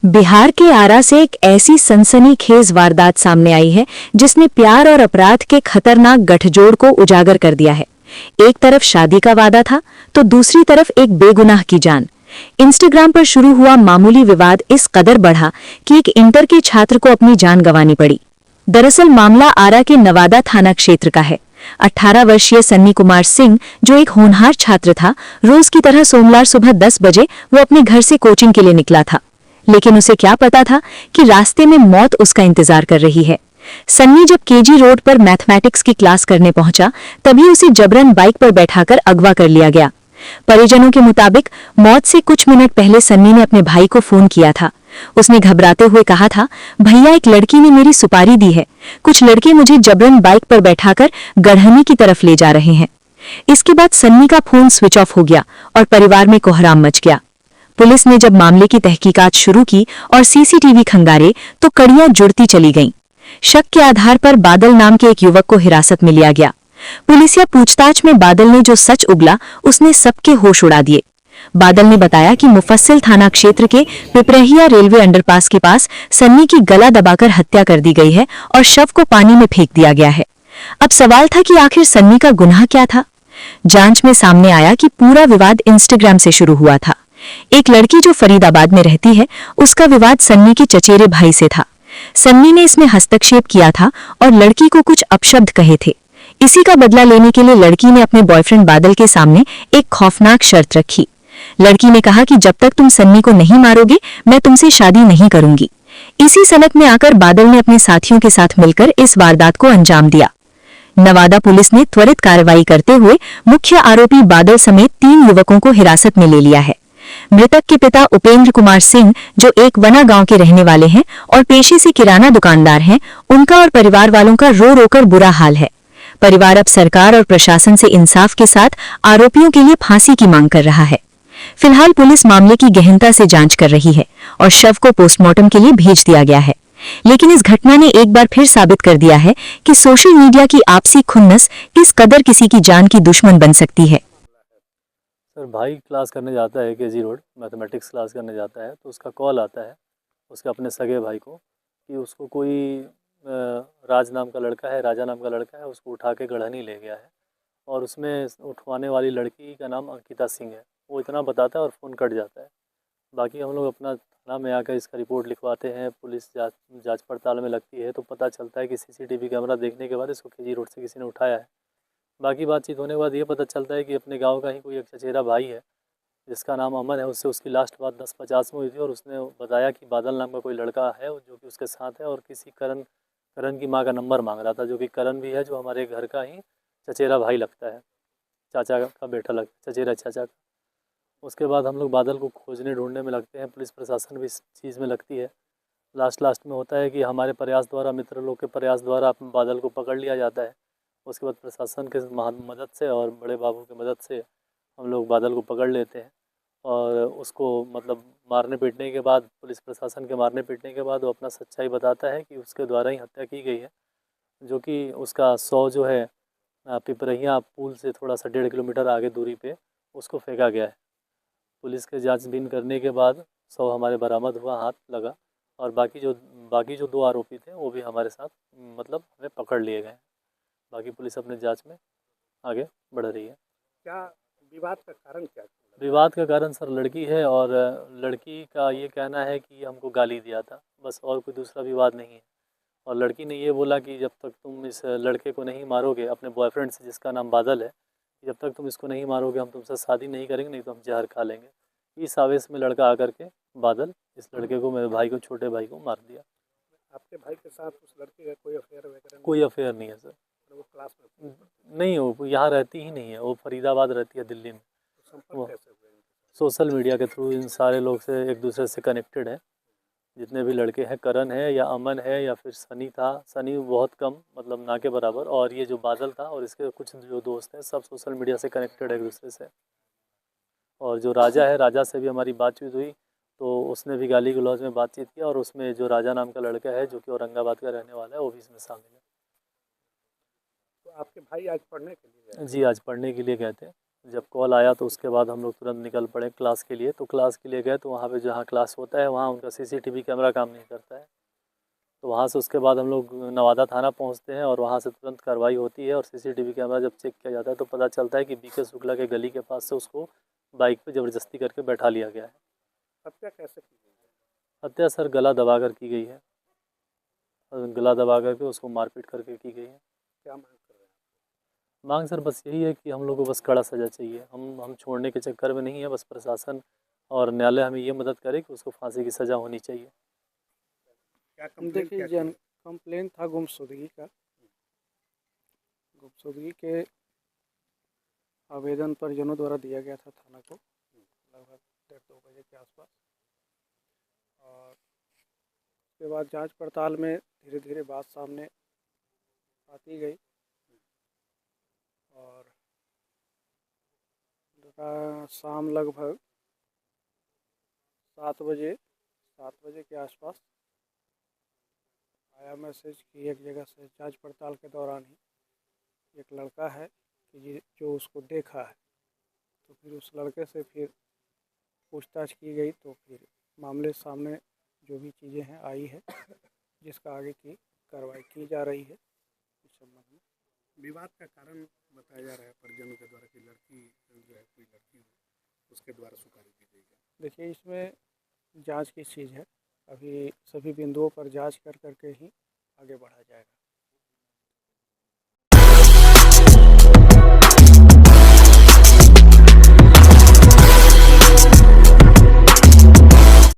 बिहार के आरा से एक ऐसी सनसनीखेज वारदात सामने आई है जिसने प्यार और अपराध के खतरनाक गठजोड़ को उजागर कर दिया है। एक तरफ शादी का वादा था तो दूसरी तरफ एक बेगुनाह की जान। इंस्टाग्राम पर शुरू हुआ मामूली विवाद इस कदर बढ़ा कि एक इंटर के छात्र को अपनी जान गंवानी पड़ी। दरअसल मामला आरा के नवादा थाना क्षेत्र का है। 18 वर्षीय सन्नी कुमार सिंह, जो एक होनहार छात्र था, रोज की तरह सोमवार सुबह 10 बजे वो अपने घर से कोचिंग के लिए निकला था। लेकिन उसे क्या पता था कि रास्ते में मौत उसका इंतजार कर रही है। सन्नी जब केजी रोड पर मैथमेटिक्स की क्लास करने पहुंचा, तभी उसे जबरन बाइक पर बैठाकर अगवा कर लिया गया। परिजनों के मुताबिक मौत से कुछ मिनट पहले सन्नी ने अपने भाई को फोन किया था। उसने घबराते हुए कहा था, भैया एक लड़की ने मेरी सुपारी दी है, कुछ लड़के मुझे जबरन बाइक पर बैठाकर गढ़हनी की तरफ ले जा रहे हैं। इसके बाद सन्नी का फोन स्विच ऑफ हो गया और परिवार में कोहराम मच गया। पुलिस ने जब मामले की तहकीकात शुरू की और सीसीटीवी खंगारे तो कड़ियां जुड़ती चली गईं। शक के आधार पर बादल नाम के एक युवक को हिरासत में लिया गया। पुलिसिया पूछताछ में बादल ने जो सच उगला उसने सबके होश उड़ा दिए। बादल ने बताया कि मुफस्सिल थाना क्षेत्र के पिपरहिया रेलवे अंडरपास के पास सन्नी की गला दबाकर हत्या कर दी गई है और शव को पानी में फेंक दिया गया है। अब सवाल था कि आखिर सन्नी का गुनाह क्या था। जांच में सामने आया कि पूरा विवाद इंस्टाग्राम से शुरू हुआ था। एक लड़की जो फरीदाबाद में रहती है, उसका विवाद सन्नी के चचेरे भाई से था। सन्नी ने इसमें हस्तक्षेप किया था और लड़की को कुछ अपशब्द कहे थे। इसी का बदला लेने के लिए लड़की ने अपने बॉयफ्रेंड बादल के सामने एक खौफनाक शर्त रखी। लड़की ने कहा कि जब तक तुम सन्नी को नहीं मारोगे, मैं तुमसे शादी नहीं करूंगी। इसी सनक में आकर बादल ने अपने साथियों के साथ मिलकर इस वारदात को अंजाम दिया। नवादा पुलिस ने त्वरित कार्रवाई करते हुए मुख्य आरोपी बादल समेत 3 युवकों को हिरासत में ले लिया है। मृतक के पिता उपेंद्र कुमार सिंह, जो एक वना गांव के रहने वाले हैं और पेशे से किराना दुकानदार हैं, उनका और परिवार वालों का रो रोकर बुरा हाल है। परिवार अब सरकार और प्रशासन से इंसाफ के साथ आरोपियों के लिए फांसी की मांग कर रहा है। फिलहाल पुलिस मामले की गहनता से जांच कर रही है और शव को पोस्टमार्टम के लिए भेज दिया गया है। लेकिन इस घटना ने एक बार फिर साबित कर दिया है कि सोशल मीडिया की आपसी खुन्नस किस कदर किसी की जान की दुश्मन बन सकती है। सर, भाई क्लास करने जाता है, केजी रोड मैथमेटिक्स क्लास करने जाता है, तो उसका कॉल आता है उसके अपने सगे भाई को कि उसको कोई राज नाम का लड़का है, राजा नाम का लड़का है, उसको उठा के गढ़हनी ले गया है और उसमें उठवाने वाली लड़की का नाम अंकिता सिंह है। वो इतना बताता है और फ़ोन कट जाता है। बाकी हम लोग अपना थाना में आकर इसका रिपोर्ट लिखवाते हैं। पुलिस जांच पड़ताल में लगती है तो पता चलता है कि सीसीटीवी कैमरा देखने के बाद इसको केजी रोड से किसी ने उठाया है। बाकी बातचीत होने के बाद ये पता चलता है कि अपने गांव का ही कोई एक चचेरा भाई है जिसका नाम अमन है। उससे उसकी लास्ट बात 10:50 में हुई थी और उसने बताया कि बादल नाम का कोई लड़का है जो कि उसके साथ है और किसी करण की माँ का नंबर मांग रहा था, जो कि करण भी है, जो हमारे घर का ही चचेरा भाई लगता है, चाचा का बेटा लगता है, चचेरा चाचा का। उसके बाद हम लोग बादल को खोजने ढूंढने में लगते हैं। पुलिस प्रशासन भी इस चीज़ में लगती है। लास्ट में होता है कि हमारे प्रयास द्वारा, मित्र लोग के प्रयास द्वारा बादल को पकड़ लिया जाता है। उसके बाद प्रशासन के मदद से और बड़े बाबू की मदद से हम लोग बादल को पकड़ लेते हैं और उसको मतलब मारने पीटने के बाद, पुलिस प्रशासन के मारने पीटने के बाद वो अपना सच्चाई बताता है कि उसके द्वारा ही हत्या की गई है, जो कि उसका शव जो है पिपरहिया पुल से थोड़ा सा 1.5 किलोमीटर आगे दूरी पे उसको फेंका गया है। पुलिस के जांचबीन करने के बाद शव हमारे बरामद हुआ, हाथ लगा, और बाकी जो 2 आरोपी थे वो भी हमारे साथ मतलब हमें पकड़ लिए गए। बाकी पुलिस अपने जांच में आगे बढ़ रही है। क्या विवाद का कारण क्या है? विवाद का कारण सर लड़की है और लड़की का ये कहना है कि हमको गाली दिया था, बस, और कोई दूसरा विवाद नहीं है। और लड़की ने ये बोला कि जब तक तुम इस लड़के को नहीं मारोगे, अपने बॉयफ्रेंड से जिसका नाम बादल है, जब तक तुम इसको नहीं मारोगे हम तुमसे शादी नहीं करेंगे, नहीं तो हम जहर खा लेंगे। इस आवेश में लड़का आकर के बादल इस लड़के को, मेरे भाई को, छोटे भाई को मार दिया। आपके भाई के साथ उस लड़के का कोई अफेयर वगैरह? कोई अफेयर नहीं है सर। वो क्लास में नहीं, वो यहाँ रहती ही नहीं है, वो फरीदाबाद रहती है, दिल्ली में। तो संपर्क कैसे हुए? सोशल मीडिया के थ्रू इन सारे लोग से एक दूसरे से कनेक्टेड है। जितने भी लड़के हैं, करण है या अमन है या फिर सनी था, सनी बहुत कम, मतलब ना के बराबर, और ये जो बादल था और इसके कुछ जो दोस्त हैं, सब सोशल मीडिया से कनेक्टेड है एक दूसरे से। और जो राजा है, राजा से भी हमारी बातचीत हुई तो उसने भी गाली गलौज में बातचीत किया, और उसमें जो राजा नाम का लड़का है जो कि औरंगाबाद का रहने वाला है, वो भी इसमें शामिल है। तो आपके भाई आज पढ़ने के लिए गए? जी, आज पढ़ने के लिए गए थे। जब कॉल आया तो उसके बाद हम लोग तुरंत निकल पड़े क्लास के लिए। तो क्लास के लिए गए तो वहाँ पे जहाँ क्लास होता है वहाँ उनका सीसीटीवी कैमरा काम नहीं करता है। तो वहाँ से उसके बाद हम लोग नवादा थाना पहुँचते हैं और वहाँ से तुरंत कार्रवाई होती है और सीसीटीवी कैमरा जब चेक किया जाता है तो पता चलता है कि बीके शुक्ला के गली के पास से उसको बाइक पे ज़बरदस्ती करके बैठा लिया गया है। हत्या कैसे की गई है? हत्या सर गला दबा कर की गई है, गला दबा करके उसको मारपीट करके की गई है। क्या मांग कर रहे हैं? मांग सर बस यही है कि हम लोग को बस कड़ा सज़ा चाहिए। हम छोड़ने के चक्कर में नहीं है, बस प्रशासन और न्यायालय हमें ये मदद करे कि उसको फांसी की सज़ा होनी चाहिए। क्या कंप्लेंट देखिए क्या की? कंप्लेन था गुमशुदगी का। गुमशुदगी के आवेदन परिजनों द्वारा दिया गया था थाना को लगभग 1:30-2 बजे के आसपास। और उसके बाद जांच पड़ताल में धीरे धीरे बात सामने आती गई और शाम लगभग 7 बजे के आसपास आया मैसेज कि एक जगह से जांच पड़ताल के दौरान ही एक लड़का है कि जो उसको देखा है। तो फिर उस लड़के से फिर पूछताछ की गई तो फिर मामले सामने जो भी चीज़ें हैं आई है जिसका आगे की कार्रवाई की जा रही है इस संबंध में। विवाद का कारण बताया जा रहा है परिजनों के द्वारा कि लड़की जो है कोई लड़की हो उसके द्वारा सुपारी दी गई है। देखिए इसमें जांच की चीज़ है, अभी सभी बिंदुओं पर जांच कर करके ही आगे बढ़ा जाएगा।